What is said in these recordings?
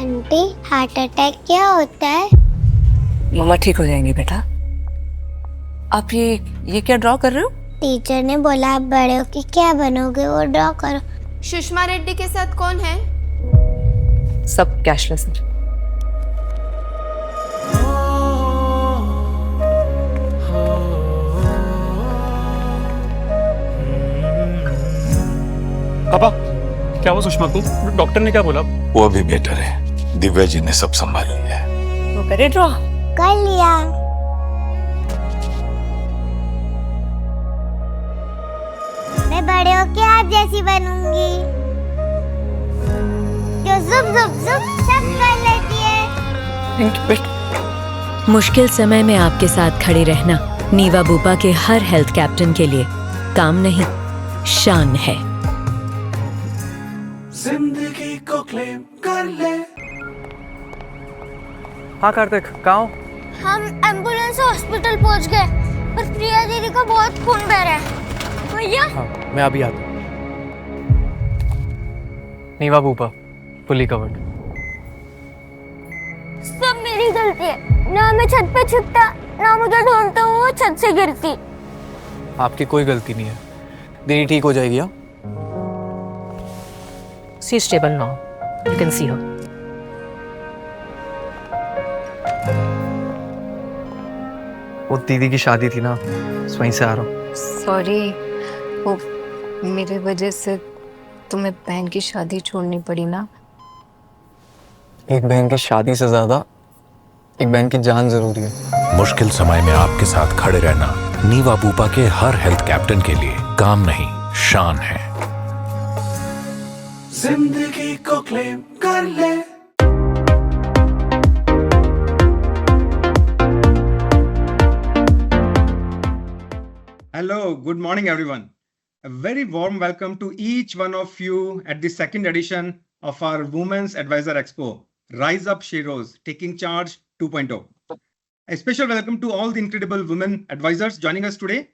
Aunty, heart attack क्या होता है? मम्मा ठीक हो जाएंगी बेटा। आप ये क्या ड्रॉ कर रहे हो? टीचर ने बोला आप बड़े होके क्या बनोगे वो ड्रॉ करो। सुषमा रेड्डी के साथ कौन है? सब कैशलेस है। पापा, क्या हुआ सुषमा को? डॉक्टर ने क्या बोला? वो अभी बेटर है। दिव्या जी ने सब संभाल लिया है। वो करे ड्रॉ? कर लिया। मैं बड़े होके आप जैसी बनूंगी जो जुप जुप जुप सब कर लेती है। मुश्किल समय में आपके साथ खड़े रहना नीवा बुपा के हर हेल्थ कैप्टन के लिए काम नहीं, शान है। जिंदगी को क्लेम कर ले। हाँ कार्तिक, कहाँ हो? हम एम्बुलेंस से हॉस्पिटल पहुंच गए, पर प्रिया दीदी को बहुत खून बह रहा है। भैया, हाँ, मैं अभी आता हूँ। नीवा बुपा, फुली कवर्ड। सब मेरी गलती है। ना मैं छत पे छुपता, ना मुझे ढूंढता हूँ वो छत से गिरती। आपकी कोई गलती नहीं है। दीदी ठीक हो जाएगी। हाँ, She is stable now. You can see her. वो दीदी की शादी थी ना, वहीं से आ रहा हूँ। सॉरी, वो मेरे वजह से तुम्हें बहन की शादी छोड़नी पड़ी ना। एक बहन की शादी से ज्यादा एक बहन की जान जरूरी है। मुश्किल समय में आपके साथ खड़े रहना नीवा बुपा के हर हेल्थ कैप्टन के लिए काम नहीं, शान है। जिंदगी को क्लेम कर ले। Hello, good morning everyone. A very warm welcome to each one of you at the second edition of our Women's Advisor Expo, Rise Up Sheros, Taking Charge 2.0. A special welcome to all the incredible women advisors joining us today.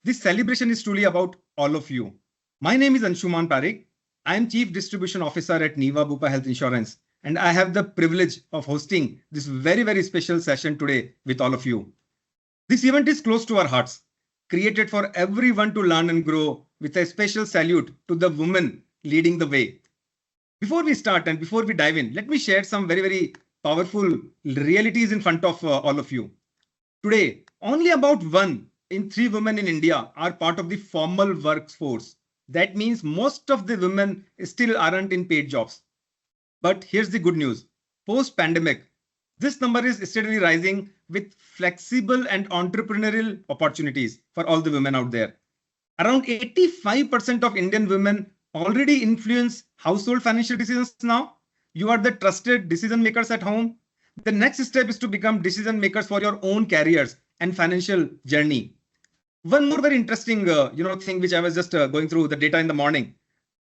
This celebration is truly about all of you. My name is Anshuman Parekh. I am Chief Distribution Officer at Niva Bupa Health Insurance, and I have the privilege of hosting this very, very special session today with all of you. This event is close to our hearts, created for everyone to learn and grow, with a special salute to the women leading the way. Before we start and before we dive in, let me share some very, very powerful realities in front of all of you. Today, only about 1 in 3 women in India are part of the formal workforce. That means most of the women still aren't in paid jobs. But here's the good news. Post-pandemic, this number is steadily rising with flexible and entrepreneurial opportunities for all the women out there. Around 85% of Indian women already influence household financial decisions now. You are the trusted decision makers at home. The next step is to become decision makers for your own careers and financial journey. One more very interesting thing which I was just going through the data in the morning.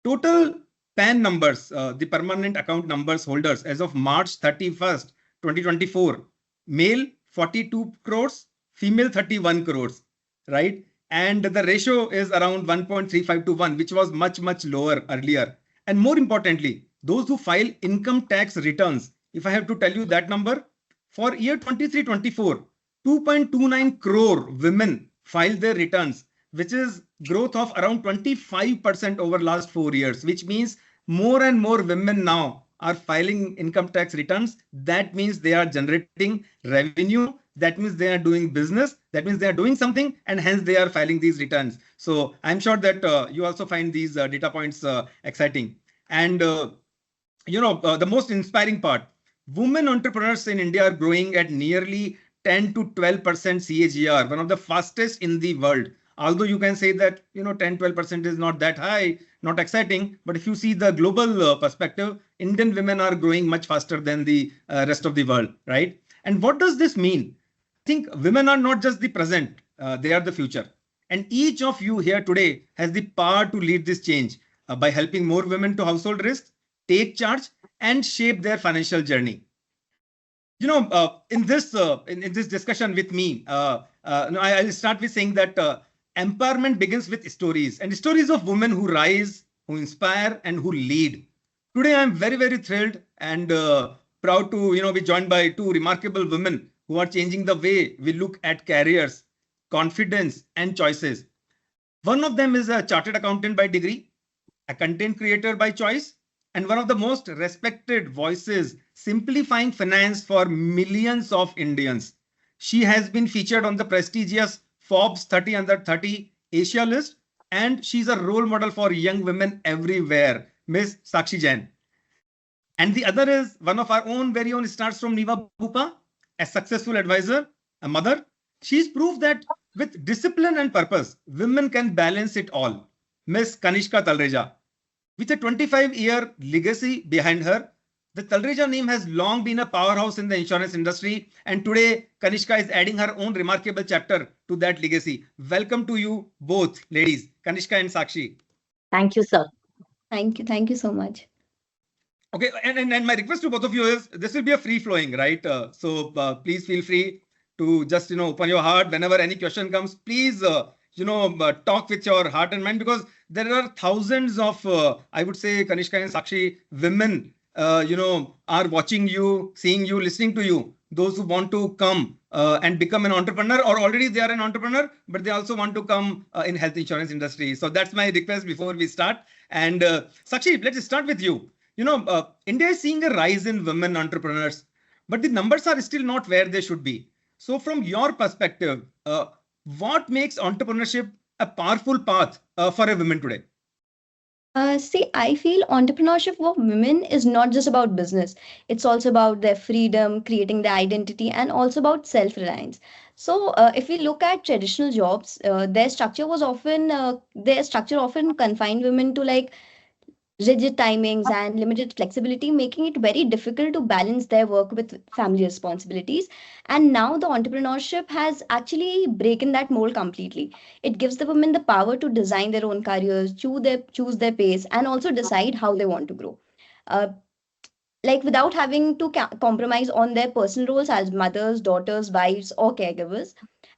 Total PAN numbers, the permanent account numbers holders as of March 31st, 2024, male 42 crores, female 31 crores, right? And the ratio is around 1.35 to 1, which was much, much lower earlier. And more importantly, those who file income tax returns, if I have to tell you that number, for year 23-24, 2.29 crore women filed their returns, which is growth of around 25% over last 4 years, which means more and more women now are filing income tax returns. That means they are generating revenue. That means they are doing business. That means they are doing something, and hence they are filing these returns. So I'm sure that you also find these data points exciting. And the most inspiring part, women entrepreneurs in India are growing at nearly 10 to 12% CAGR, one of the fastest in the world. Although you can say that 10-12% is not that high, not exciting, but if you see the global perspective, Indian women are growing much faster than the rest of the world, right? And what does this mean? I think women are not just the present, they are the future. And each of you here today has the power to lead this change by helping more women to household risks, take charge, and shape their financial journey. In this discussion with me, I'll start with saying that empowerment begins with stories, and stories of women who rise, who inspire, and who lead. Today, I'm very, very thrilled and proud to be joined by two remarkable women who are changing the way we look at careers, confidence, and choices. One of them is a chartered accountant by degree, a content creator by choice, and one of the most respected voices simplifying finance for millions of Indians. She has been featured on the prestigious Forbes 30 Under 30 Asia list, and she's a role model for young women everywhere, Miss Sakshi Jain. And the other is one of our own very own stars from Niva Bupa, a successful advisor, a mother. She's proved that with discipline and purpose, women can balance it all. Miss Kanishka Talreja. With a 25-year legacy behind her, the Talreja name has long been a powerhouse in the insurance industry, and today Kanishka is adding her own remarkable chapter to that legacy. Welcome to you both, ladies, Kanishka and Sakshi. Thank you, sir. Thank you. Thank you so much. Okay, and my request to both of you is this will be a free flowing, right? So please feel free to just open your heart whenever any question comes. Please talk with your heart and mind, because there are thousands of I would say Kanishka and Sakshi women are watching you, seeing you, listening to you. Those who want to come and become an entrepreneur, or already they are an entrepreneur, but they also want to come in health insurance industry. So that's my request before we start. And Sakshi, let's start with you. India is seeing a rise in women entrepreneurs, but the numbers are still not where they should be. So from your perspective, what makes entrepreneurship a powerful path for a woman today? See, I feel entrepreneurship for women is not just about business. It's also about their freedom, creating their identity, and also about self-reliance. So, if we look at traditional jobs, their structure often confined women to like rigid timings and limited flexibility, making it very difficult to balance their work with family responsibilities. And now the entrepreneurship has actually broken that mold completely. It gives the women the power to design their own careers, choose their pace, and also decide how they want to grow. Uh, like without having to compromise on their personal roles as mothers, daughters, wives, or caregivers.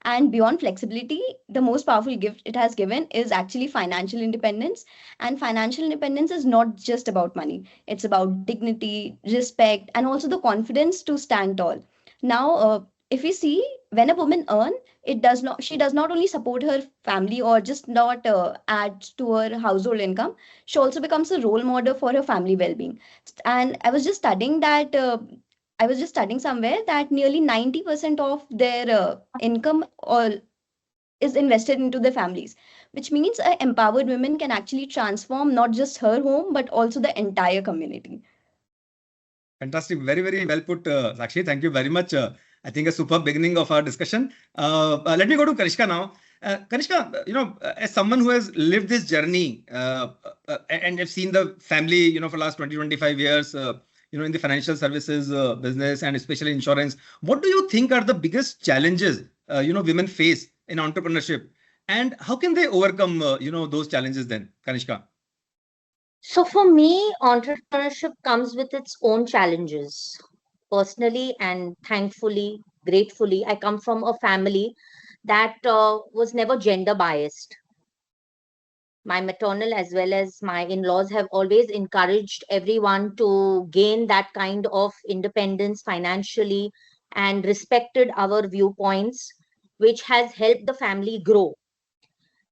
And beyond flexibility, the most powerful gift it has given is actually financial independence. And financial independence is not just about money, it's about dignity, respect, and also the confidence to stand tall. Now, if we see, when a woman earns, she does not only support her family or just not add to her household income, she also becomes a role model for her family well-being. And I was just studying somewhere that nearly 90% of their income or is invested into their families, which means empowered women can actually transform not just her home but also the entire community. Fantastic. Very, very well put, Sakshi. Thank you very much. I think a super beginning of our discussion. Let me go to Kanishka now. Kanishka, as someone who has lived this journey and have seen the family, for the last 20, 25 years, in the financial services business and especially insurance, what do you think are the biggest challenges, women face in entrepreneurship, and how can they overcome, those challenges then, Kanishka? So for me, entrepreneurship comes with its own challenges. Personally and thankfully, gratefully, I come from a family that was never gender biased. My maternal as well as my in-laws have always encouraged everyone to gain that kind of independence financially and respected our viewpoints, which has helped the family grow.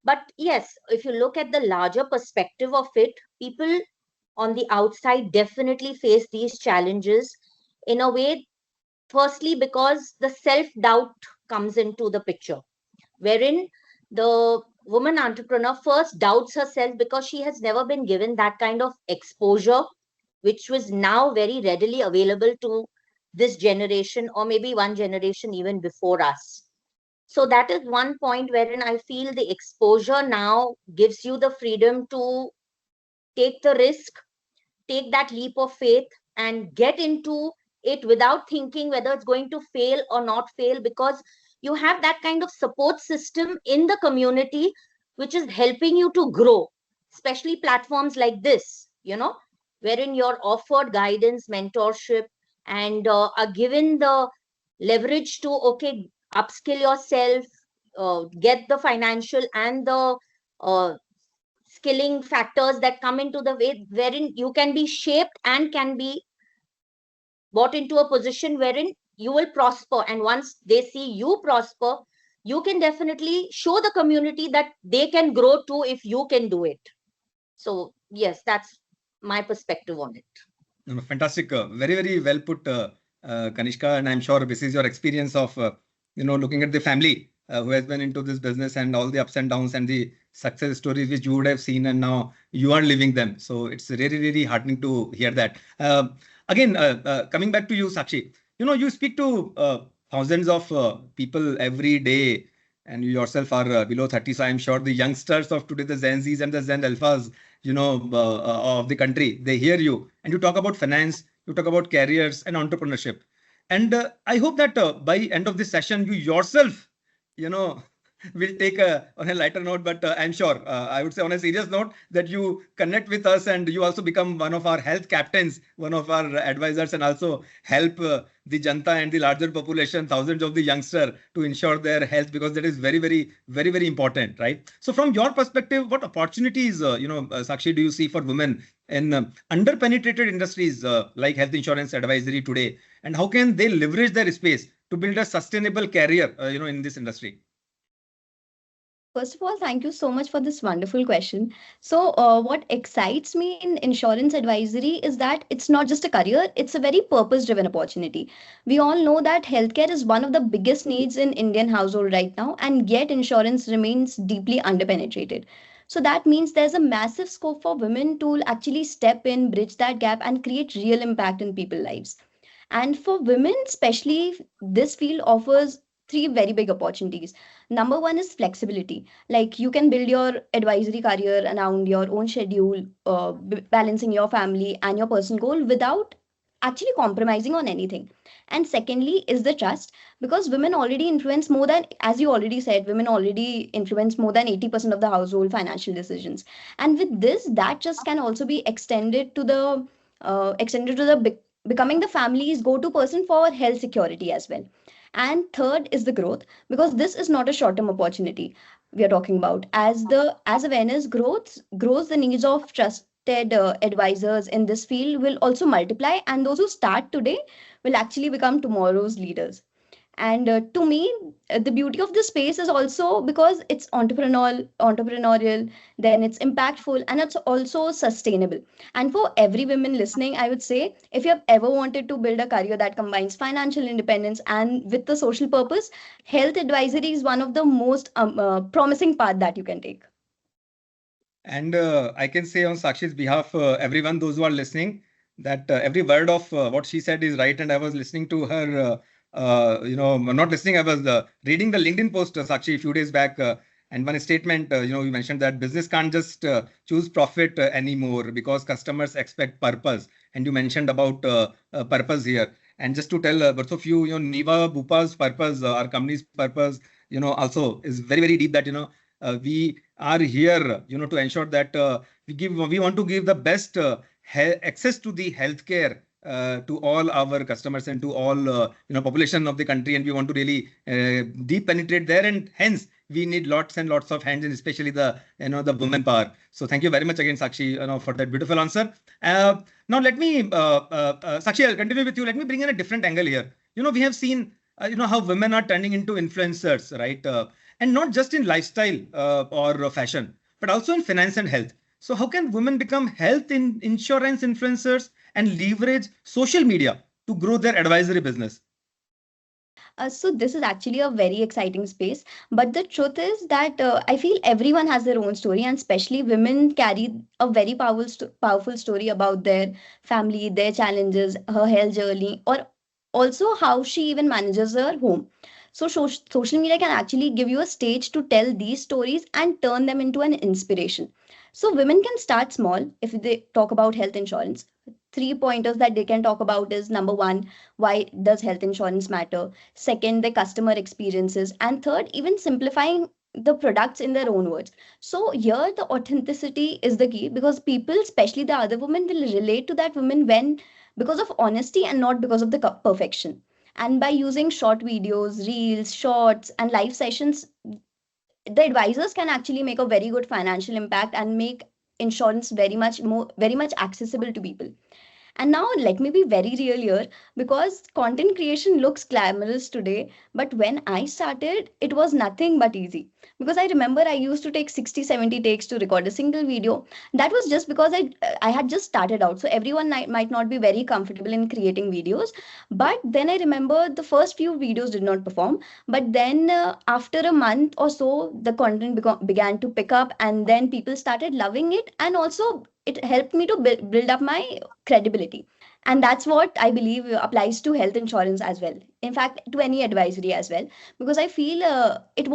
But yes, if you look at the larger perspective of it, people on the outside definitely face these challenges in a way, firstly, because the self doubt comes into the picture, wherein the woman entrepreneur first doubts herself because she has never been given that kind of exposure, which was now very readily available to this generation or maybe one generation even before us. So that is one point wherein I feel the exposure now gives you the freedom to take the risk, take that leap of faith, and get into it without thinking whether it's going to fail or not fail, because you have that kind of support system in the community which is helping you to grow, especially platforms like this, wherein you're offered guidance, mentorship, and are given the leverage to, okay, upskill yourself, get the financial and the skilling factors that come into the way wherein you can be shaped and can be brought into a position wherein you will prosper. And once they see you prosper, you can definitely show the community that they can grow too if you can do it. So yes, that's my perspective on it. No, no, fantastic. Very, very well put, Kanishka. And I'm sure this is your experience of, looking at the family who has been into this business and all the ups and downs and the success stories which you would have seen and now you are living them. So it's really, really heartening to hear that. Again, coming back to you, Sakshi, you speak to thousands of people every day and you yourself are below 30. So I'm sure the youngsters of today, the Gen Zs and the Gen Alphas, of the country, they hear you and you talk about finance, you talk about careers and entrepreneurship. And I hope that by end of this session, you yourself, will take on a lighter note, but I'm sure, I would say on a serious note, that you connect with us and you also become one of our health captains, one of our advisors, and also help the Janta and the larger population, thousands of the youngster to ensure their health, because that is very, very, very, very important, right? So from your perspective, what opportunities, Sakshi, do you see for women in under-penetrated industries like health insurance advisory today? And how can they leverage their space to build a sustainable career, in this industry? First of all, thank you so much for this wonderful question. So, what excites me in insurance advisory is that it's not just a career, it's a very purpose-driven opportunity. We all know that healthcare is one of the biggest needs in Indian household right now, and yet insurance remains deeply underpenetrated. So that means there's a massive scope for women to actually step in, bridge that gap, and create real impact in people's lives. And for women, especially, this field offers three very big opportunities. Number one is flexibility. Like you can build your advisory career around your own schedule, balancing your family and your personal goal without actually compromising on anything. And secondly is the trust, because women already influence more than, as you already said, women already influence more than 80% of the household financial decisions. And with this, that just can also be extended to the becoming the family's go-to person for health security as well. And third is the growth, because this is not a short-term opportunity we are talking about. As awareness grows, the needs of trusted advisors in this field will also multiply, and those who start today will actually become tomorrow's leaders. And to me, the beauty of this space is also because it's entrepreneurial, then it's impactful, and it's also sustainable. And for every woman listening, I would say, if you have ever wanted to build a career that combines financial independence and with the social purpose, health advisory is one of the most promising path that you can take. And I can say on Sakshi's behalf, everyone, those who are listening, that every word of what she said is right. And I was listening to her, not listening, I was reading the LinkedIn post, Sakshi, a few days back. And one statement, you mentioned that business can't just choose profit anymore because customers expect purpose. And you mentioned about purpose here. And just to tell both of you, Niva Bupa's purpose, our company's purpose, also is very, very deep, that, we are here, to ensure that we want to give the best access to the healthcare to all our customers and to all population of the country, and we want to really deep penetrate there, and hence we need lots and lots of hands, and especially the the women power. So thank you very much again, Sakshi, for that beautiful answer. Now let me Sakshi, I'll continue with you. Let me bring in a different angle here. We have seen how women are turning into influencers, right? And not just in lifestyle or fashion, but also in finance and health. So how can women become health insurance influencers and leverage social media to grow their advisory business? So this is actually a very exciting space. But the truth is that I feel everyone has their own story, and especially women carry a very powerful story about their family, their challenges, her health journey, or also how she even manages her home. So social media can actually give you a stage to tell these stories and turn them into an inspiration. So women can start small if they talk about health insurance. Three pointers that they can talk about is: number one, why does health insurance matter? Second, the customer experiences. And third, even simplifying the products in their own words. So here the authenticity is the key, because people, especially the other women, will relate to that woman because of honesty and not because of the perfection. And by using short videos, reels, shorts, and live sessions, the advisors can actually make a very good financial impact and make insurance very much accessible to people. And now let me be very real here, because content creation looks glamorous today, but when I started, it was nothing but easy. Because I remember I used to take 60, 70 takes to record a single video. That was just because I had just started out. So everyone might not be very comfortable in creating videos. But then I remember the first few videos did not perform. But then after a month or so, the content began to pick up, and then people started loving it. And also, it helped me to build up my credibility. And that's what I believe applies to health insurance as well. In fact, to any advisory as well, because I feel it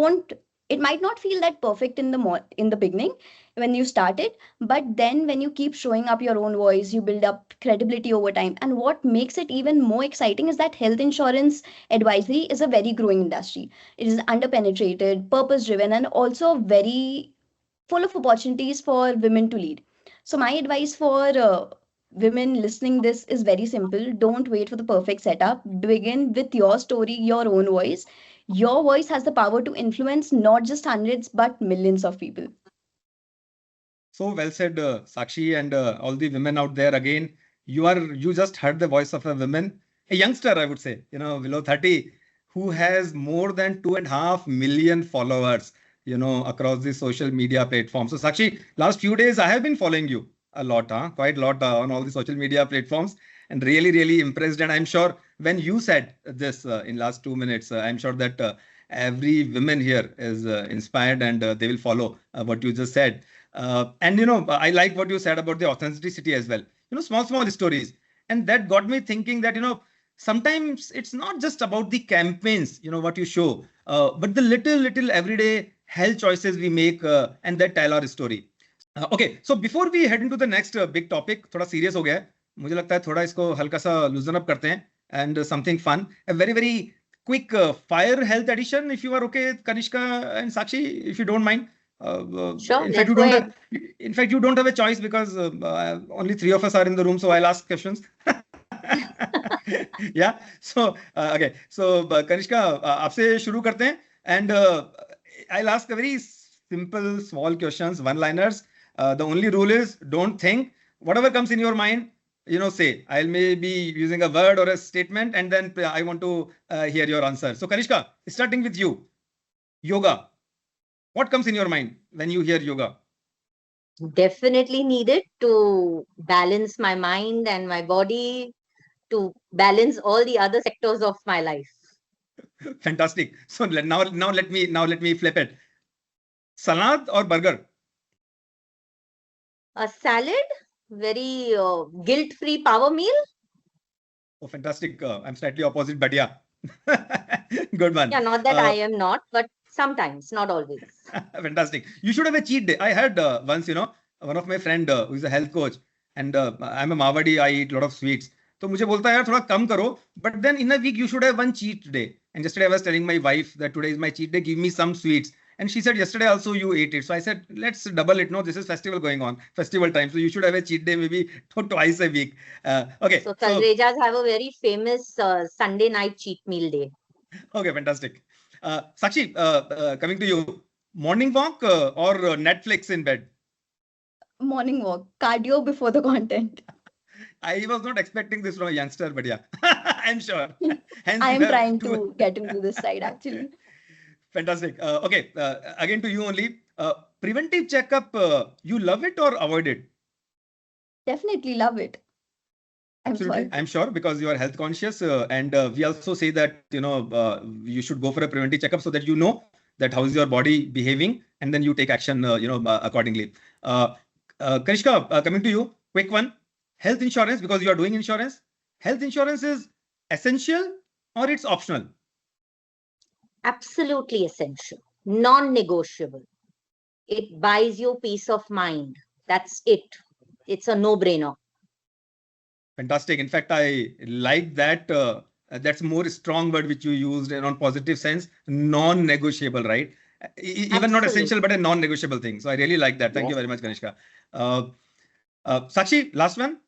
might not feel that perfect in the beginning when you start it, but then when you keep showing up your own voice, you build up credibility over time. And what makes it even more exciting is that health insurance advisory is a very growing industry. It is underpenetrated, purpose driven, and also very full of opportunities for women to lead. So my advice for women listening this is very simple. Don't wait for the perfect setup. Begin with your story, your own voice. Your voice has the power to influence not just hundreds but millions of people. So well said, Sakshi, and all the women out there. Again, you just heard the voice of a woman, a youngster, I would say, below 30, who has more than 2.5 million followers, across the social media platforms. So Sakshi, last few days I have been following you a lot, quite a lot on all the social media platforms, and really, really impressed. And I'm sure when you said this in last 2 minutes, I'm sure that every woman here is inspired, and they will follow what you just said. And I like what you said about the authenticity as well. Small stories, and that got me thinking that sometimes it's not just about the campaigns, what you show, but the little everyday health choices we make, and that tell our story. Okay, so before we head into the next big topic, थोड़ा serious हो गया है, मुझे लगता है थोड़ा इसको हल्का सा loosen up करते हैं, and something fun, a very quick fire health edition, if you are okay, Kanishka and Sakshi, if you don't mind. Sure, In fact, you don't have a choice, because only 3 of us are in the room, so I'll ask questions. Yeah, so okay, so Kanishka, आपसे शुरू करते हैं, and I'll ask a very simple, small questions, one-liners. The only rule is don't think. Whatever comes in your mind, say. I'll maybe using a word or a statement, and then I want to hear your answer. So Kanishka, starting with you. Yoga. What comes in your mind when you hear yoga? Definitely needed to balance my mind and my body, to balance all the other sectors of my life. Fantastic. So now let me flip it. Salad or burger? A salad, very guilt-free power meal. Oh, fantastic. I'm slightly opposite, but yeah. Good one. Yeah, not that I am not, but sometimes, not always. Fantastic. You should have a cheat day. I heard once, one of my friend who is a health coach, and I'm a Mawadi, I eat a lot of sweets. तो मुझे बोलता है यार थोड़ा कम करो, but then in a week you should have one cheat day. And yesterday I was telling my wife that today is my cheat day, give me some sweets. And she said yesterday also you ate it. So I said, let's double it. No, this is festival going on, festival time. So you should have a cheat day maybe twice a week. Okay. So Kalrejas have a very famous Sunday night cheat meal day. Okay, fantastic. Sakshi, coming to you, morning walk or Netflix in bed? Morning walk, cardio before the content. I was not expecting this from a youngster, but yeah, I'm sure. Hence, I am trying to get into this side actually. Fantastic. Okay, again to you only. Preventive checkup, you love it or avoid it? Definitely love it. Absolutely, I'm sure, because you are health conscious, and we also say that you should go for a preventive checkup so that you know that how is your body behaving, and then you take action accordingly. Kanishka, coming to you, quick one. Health insurance, because you are doing insurance. Health insurance is essential or it's optional? Absolutely essential, non-negotiable. It buys you peace of mind. That's it. It's a no-brainer. Fantastic. In fact, I like that. That's more strong word which you used in on positive sense. Non-negotiable, right? Even not essential, but a non-negotiable thing. So I really like that. Thank you very much, Kanishka. Sakshi, last one.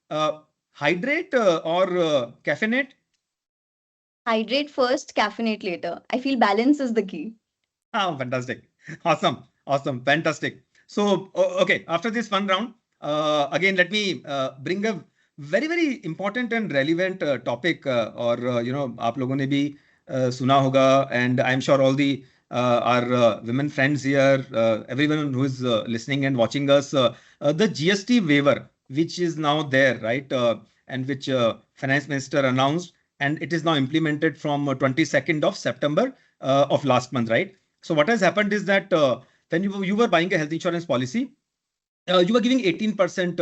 Hydrate or caffeinate? Hydrate first, caffeinate later. I feel balance is the key. Oh, fantastic. Awesome, awesome, fantastic. So, okay, after this fun round, again, let me bring a very, very important and relevant topic, or आप लोगों ने भी सुना होगा, and I'm sure all the our women friends here, everyone who is listening and watching us, the GST waiver, which is now there, right, and which Finance Minister announced, and it is now implemented from 22nd of September of last month, right? So what has happened is that when you were buying a health insurance policy, you were giving 18%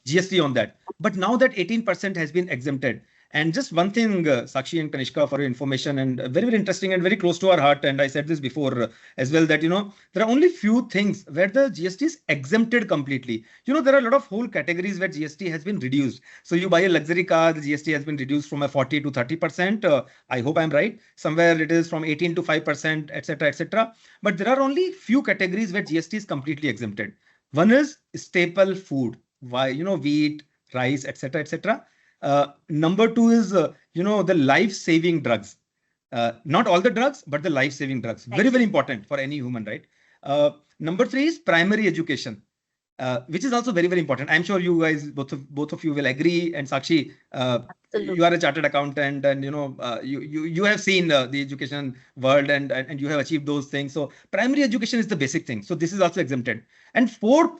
GST on that. But now that 18% has been exempted. And just one thing, Sakshi and Kanishka, for your information, and very, very interesting and very close to our heart. And I said this before as well, that, there are only few things where the GST is exempted completely. There are a lot of whole categories where GST has been reduced. So you buy a luxury car, the GST has been reduced from a 40 to 30%. I hope I'm right. Somewhere it is from 18 to 5%, etc., etc. But there are only few categories where GST is completely exempted. One is staple food, why, wheat, rice, etc., etc. Number two is, the life-saving drugs. Not all the drugs, but the life-saving drugs. Very, very important for any human, right? Number three is primary education, which is also very, very important. I'm sure you guys, both of you will agree. And Sakshi, you are a chartered accountant, and you have seen the education world, and you have achieved those things. So primary education is the basic thing. So this is also exempted. And fourth,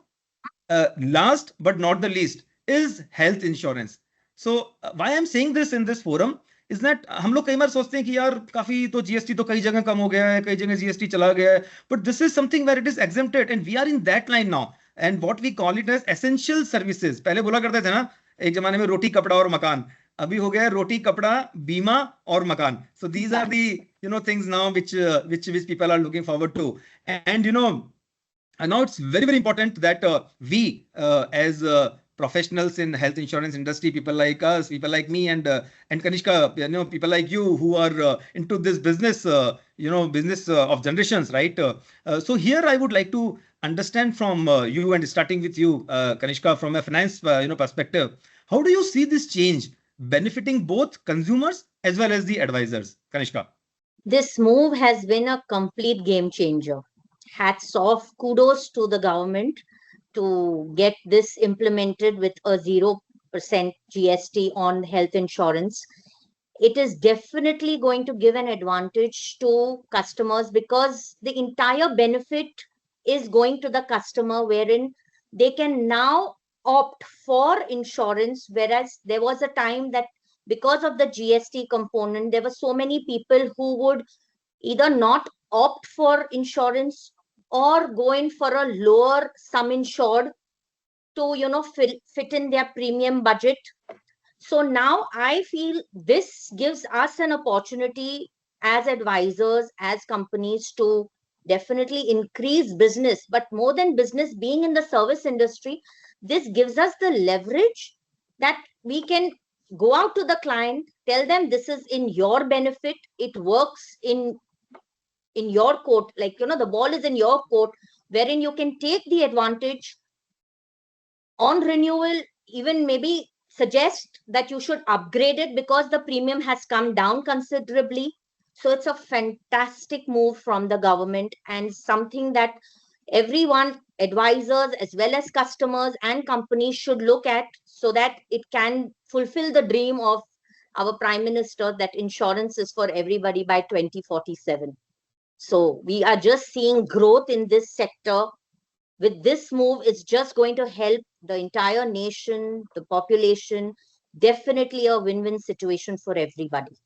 last but not the least, is health insurance. So why I'm saying this in this forum is that हम लोग कई बार सोचते हैं कि यार काफी तो GST तो कई जगह कम हो गया है, कई जगह जीएसटी चला गया है, but this is something where it is exempted, and we are in that line now, and what we call it as essential services. पहले बोला करते थे ना, एक जमाने में रोटी कपड़ा और मकान, अभी हो गया रोटी कपड़ा बीमा और मकान. So these are the things now which people are looking forward to, and now it's very, very important that we as professionals in health insurance industry, people like us, people like me, and Kanishka, people like you who are into this business, business of generations, right? So here I would like to understand from you, and starting with you, Kanishka, from a finance perspective, how do you see this change benefiting both consumers as well as the advisors? Kanishka. This move has been a complete game changer. Hats off, kudos to the government to get this implemented with a 0% GST on health insurance. It is definitely going to give an advantage to customers, because the entire benefit is going to the customer, wherein they can now opt for insurance, whereas there was a time that because of the GST component, there were so many people who would either not opt for insurance or go in for a lower sum insured to fit in their premium budget. So now I feel this gives us an opportunity as advisors, as companies, to definitely increase business. But more than business, being in the service industry, this gives us the leverage that we can go out to the client, tell them this is in your benefit, it works in your court, like the ball is in your court, wherein you can take the advantage on renewal, even maybe suggest that you should upgrade it because the premium has come down considerably. So it's a fantastic move from the government, and something that everyone, advisors as well as customers and companies, should look at, so that it can fulfill the dream of our Prime Minister that insurance is for everybody by 2047. So we are just seeing growth in this sector. With this move, it's just going to help the entire nation, the population. Definitely a win-win situation for everybody.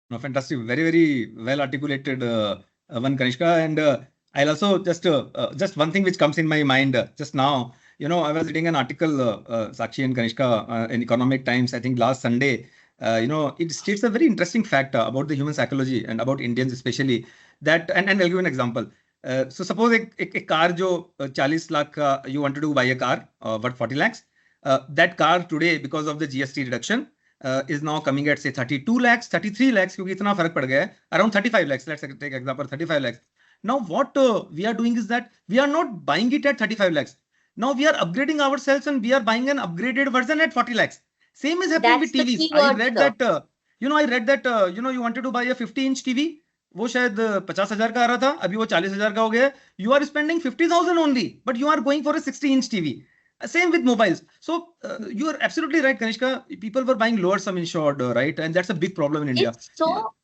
No, fantastic. Very, very well articulated, one, Kanishka. And I'll also just one thing which comes in my mind just now. I was reading an article, Sakshi and Kanishka, in Economic Times, I think last Sunday. It states a very interesting fact about the human psychology and about Indians especially. That, and I'll give you an example. So suppose a car jo 40 lakh you wanted to buy a car worth 40 lakhs. That car today, because of the GST reduction, is now coming at say 32 lakhs, 33 lakhs, क्योंकि इतना फर्क पड़ गया है, around 35 lakhs. Let's take example 35 lakhs. Now what we are doing is that we are not buying it at 35 lakhs. Now we are upgrading ourselves and we are buying an upgraded version at 40 lakhs. Same is happening with TVs. I read that you wanted to buy a 50-inch TV. वो शायद 50,000 का आ रहा था, अभी वो 40,000 का हो गया. You are spending 50,000 only, but you are going for a 60-inch TV. Same with mobiles. So you are absolutely right, Kanishka. People were buying lower sum insured, right? And that's a big problem in India.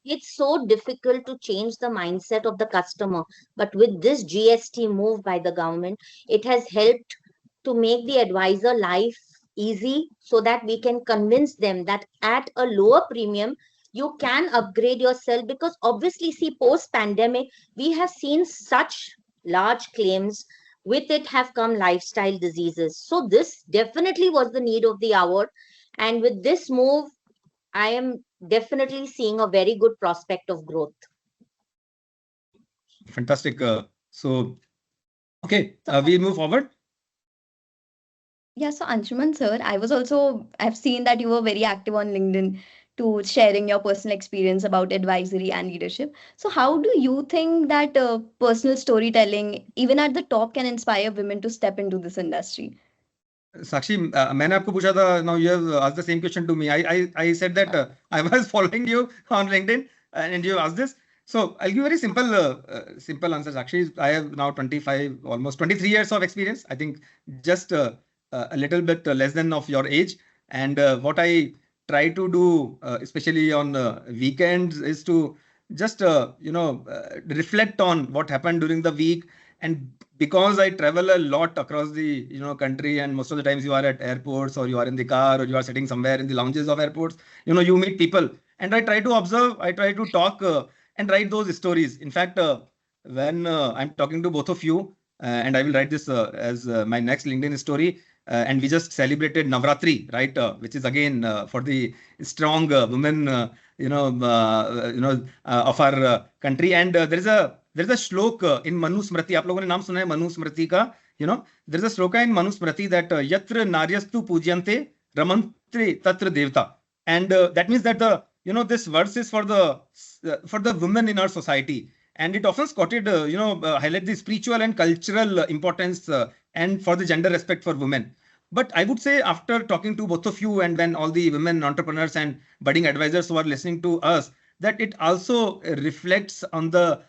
It's so difficult to change the mindset of the customer. But with this GST move by the government, it has helped to make the advisor life easy so that we can convince them that at a lower premium, you can upgrade yourself, because obviously, see, post pandemic, we have seen such large claims. With it have come lifestyle diseases. So this definitely was the need of the hour. And with this move, I am definitely seeing a very good prospect of growth. Fantastic. So, okay, we move forward. Yeah, so Anshuman sir, I've seen that you were very active on LinkedIn to sharing your personal experience about advisory and leadership. So how do you think that personal storytelling, even at the top, can inspire women to step into this industry? Sakshi, मैंने आपको पूछा था. Now you have asked the same question to me. I said that I was following you on LinkedIn, and you asked this. So I'll give a very simple answer. Sakshi, I have now 25, almost 23 years of experience. I think just a little bit less than of your age. And what I try to do, especially on weekends, is to just reflect on what happened during the week. And because I travel a lot across the country, and most of the times you are at airports, or you are in the car, or you are sitting somewhere in the lounges of airports, you meet people, and I try to observe, I try to talk and write those stories. In fact, when I'm talking to both of you, and I will write this as my next LinkedIn story. And we just celebrated Navratri, right? Which is again for the strong women, of our country. And there's a shlok in Manu Smriti. आप लोगों ने नाम सुना है Manu Smriti का? There's a shloka in Manu Smriti that yatra naryastu pujyante ramantri tatra devta. And that means that this verse is for the women in our society. And it often quoted, highlight the spiritual and cultural importance and for the gender respect for women. But I would say, after talking to both of you, and when all the women entrepreneurs and budding advisors who are listening to us, that it also reflects on the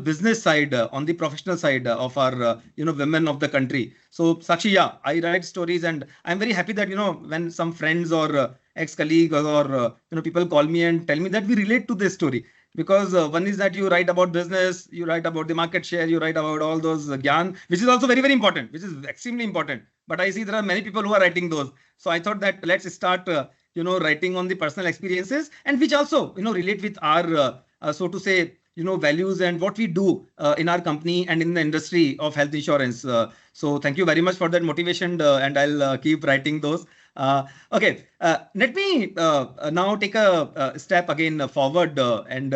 business side, on the professional side of our women of the country. So Sakshi, yeah, I write stories, and I'm very happy that when some friends or ex-colleagues or people call me and tell me that we relate to this story. Because one is that you write about business, you write about the market share, you write about all those gyan, which is also very, very important, which is extremely important. But I see there are many people who are writing those. So I thought that let's start, writing on the personal experiences, and which also, relate with our, so to say, values and what we do in our company and in the industry of health insurance. So thank you very much for that motivation, and I'll keep writing those. Okay, let me now take a step again forward and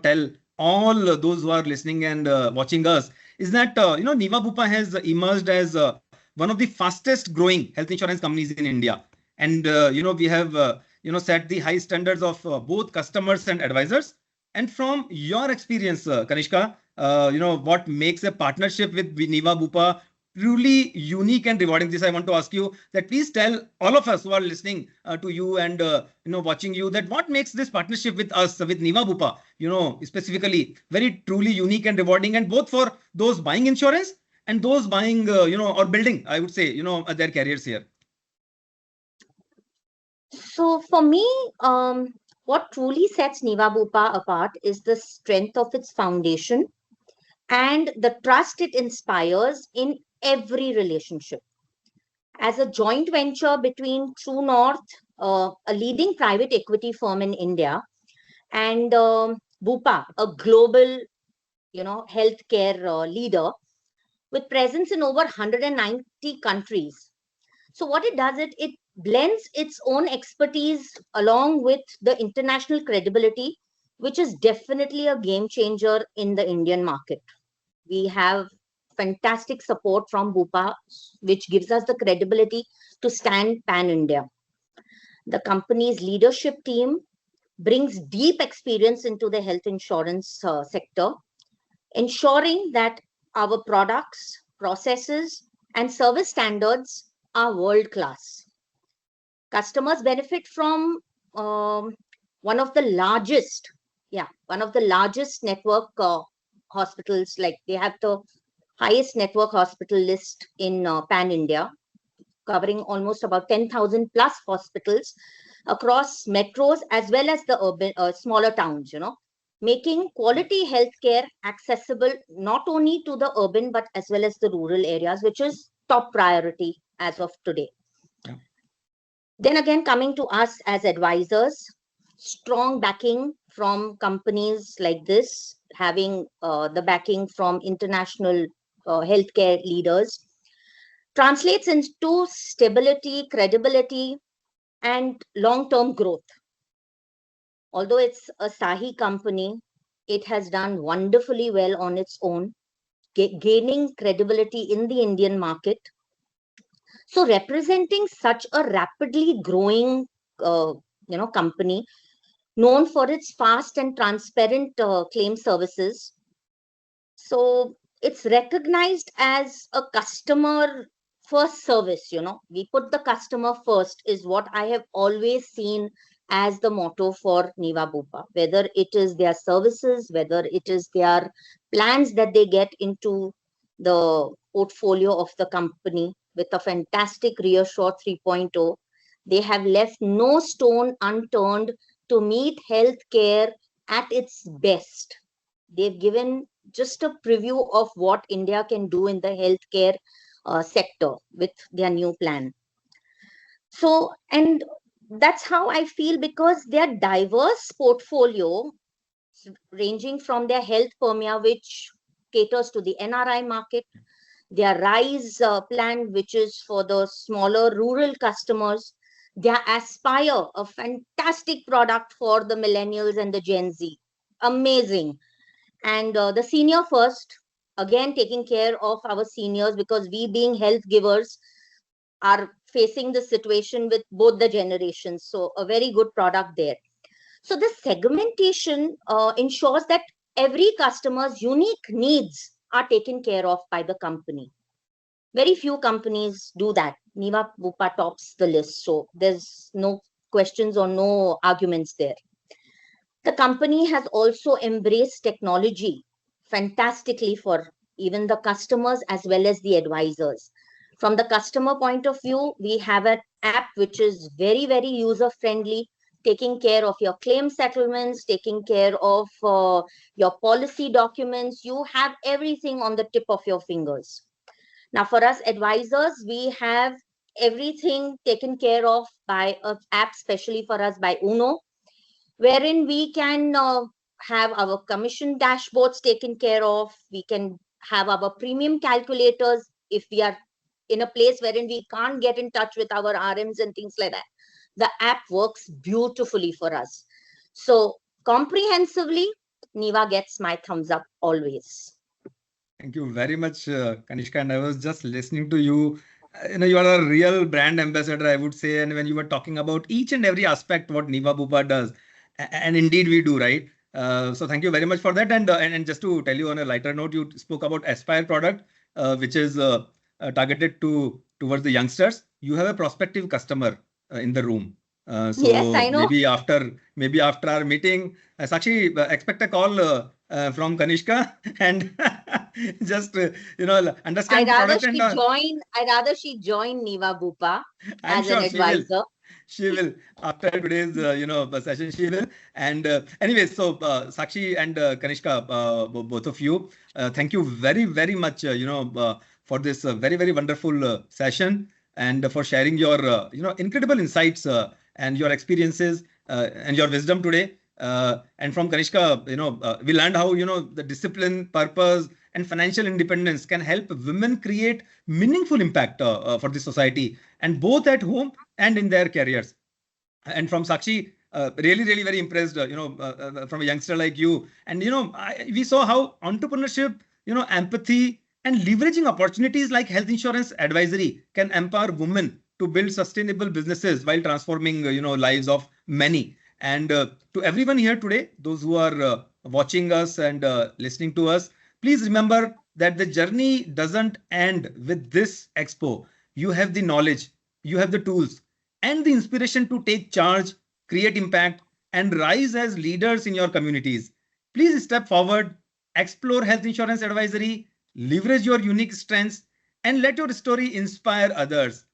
tell all those who are listening and watching us is that Niva Bupa has emerged as one of the fastest growing health insurance companies in India, and we have set the high standards of both customers and advisors. And from your experience, Kanishka, what makes a partnership with Niva Bupa truly unique and rewarding? This I want to ask you, that please tell all of us who are listening to you and watching you, that what makes this partnership with us, with Niva Bupa, specifically very truly unique and rewarding, and both for those buying insurance and those buying or building, I would say, their careers here. So for me, what truly sets Niva Bupa apart is the strength of its foundation and the trust it inspires in every relationship. As a joint venture between True North, a leading private equity firm in India, and Bupa, a global, healthcare leader with presence in over 190 countries. So what it does, it blends its own expertise along with the international credibility, which is definitely a game changer in the Indian market. We have fantastic support from Bupa, which gives us the credibility to stand pan-India. The company's leadership team brings deep experience into the health insurance sector, ensuring that our products, processes, and service standards are world-class. Customers benefit from one of the largest one of the largest network hospitals. Like they have the highest network hospital list in pan India, covering almost about 10,000 plus hospitals across metros as well as the urban smaller towns, making quality healthcare accessible not only to the urban but as well as the rural areas, which is top priority as of today. Yeah. Then again, coming to us as advisors, strong backing from companies like this, having the backing from international healthcare leaders, translates into stability, credibility, and long-term growth. Although it's a Sahi company, it has done wonderfully well on its own, gaining credibility in the Indian market. So representing such a rapidly growing, company known for its fast and transparent claim services, so it's recognized as a customer first service. We put the customer first is what I have always seen as the motto for Niva Bupa, whether it is their services, whether it is their plans that they get into the portfolio of the company with a fantastic Reassure 3.0. They have left no stone unturned to meet healthcare at its best. They've given just a preview of what India can do in the healthcare sector with their new plan. So, and that's how I feel, because their diverse portfolio, ranging from their health Permia, which caters to the NRI market, their Rise plan, which is for the smaller rural customers, their Aspire, a fantastic product for the millennials and the Gen Z. Amazing. And the Senior First, again taking care of our seniors, because we being health givers are facing the situation with both the generations. So a very good product there. So the segmentation ensures that every customer's unique needs are taken care of by the company. Very few companies do that. Niva Bupa tops the list. So there's no questions or no arguments there. The company has also embraced technology fantastically for even the customers as well as the advisors. From the customer point of view, we have an app which is very, very user friendly, taking care of your claim settlements, taking care of your policy documents. You have everything on the tip of your fingers. Now, for us advisors, we have everything taken care of by an app, specially for us by Uno, wherein we can have our commission dashboards taken care of. We can have our premium calculators if we are in a place wherein we can't get in touch with our RMs and things like that. The app works beautifully for us. So comprehensively, Niva gets my thumbs up always. Thank you very much, Kanishka. And I was just listening to you. You are a real brand ambassador, I would say. And when you were talking about each and every aspect what Niva Bupa does, and indeed we do, right? So thank you very much for that. And just to tell you on a lighter note, you spoke about Aspire product, which is targeted towards the youngsters. You have a prospective customer in the room. So yes, I know. maybe after our meeting, Sakshi, expect a call from Kanishka and just understand the product. I'd rather she join Niva Bupa as an advisor. She will after today's session. She will. And anyway, so Sakshi and Kanishka, both of you, thank you very, very much. For this very, very wonderful session, and for sharing your incredible insights and your experiences and your wisdom today. And from Kanishka, we learned how the discipline, purpose, and financial independence can help women create meaningful impact for the society, and both at home and in their careers. And from Sakshi, really, really very impressed, from a youngster like you. And, we saw how entrepreneurship, empathy, and leveraging opportunities like health insurance advisory can empower women to build sustainable businesses while transforming, lives of many. And to everyone here today, those who are watching us and listening to us, please remember that the journey doesn't end with this expo. You have the knowledge, you have the tools, and the inspiration to take charge, create impact, and rise as leaders in your communities. Please step forward, explore health insurance advisory, leverage your unique strengths, and let your story inspire others.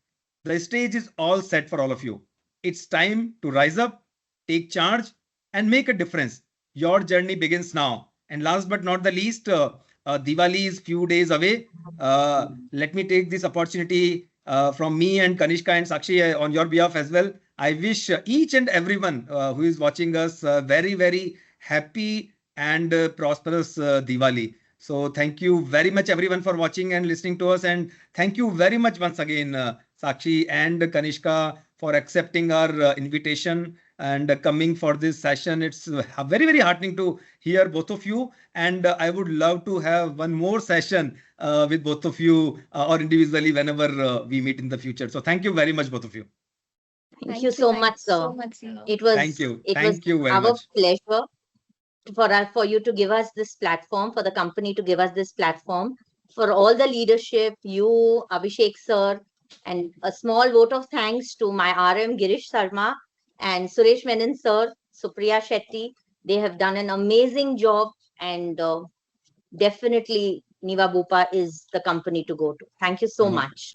The stage is all set for all of you. It's time to rise up, take charge, and make a difference. Your journey begins now. And last but not the least, Diwali is few days away. Let me take this opportunity from me and Kanishka and Sakshi on your behalf as well. I wish each and everyone who is watching us very, very happy and prosperous Diwali. So thank you very much everyone for watching and listening to us, and thank you very much once again Sakshi and Kanishka for accepting our invitation and coming for this session. It's very, very heartening to hear both of you, and I would love to have one more session with both of you or individually whenever we meet in the future. So thank you very much, both of you. Thank you so much, sir. It was Thank you. It Thank was you very our much. pleasure for you to give us this platform, for the company to give us this platform, for all the leadership, you, Abhishek sir, and a small vote of thanks to my RM Girish Sarma and Suresh Menon sir, Supriya Shetty. They have done an amazing job, and definitely Niva Bupa is the company to go to. Thank you so much.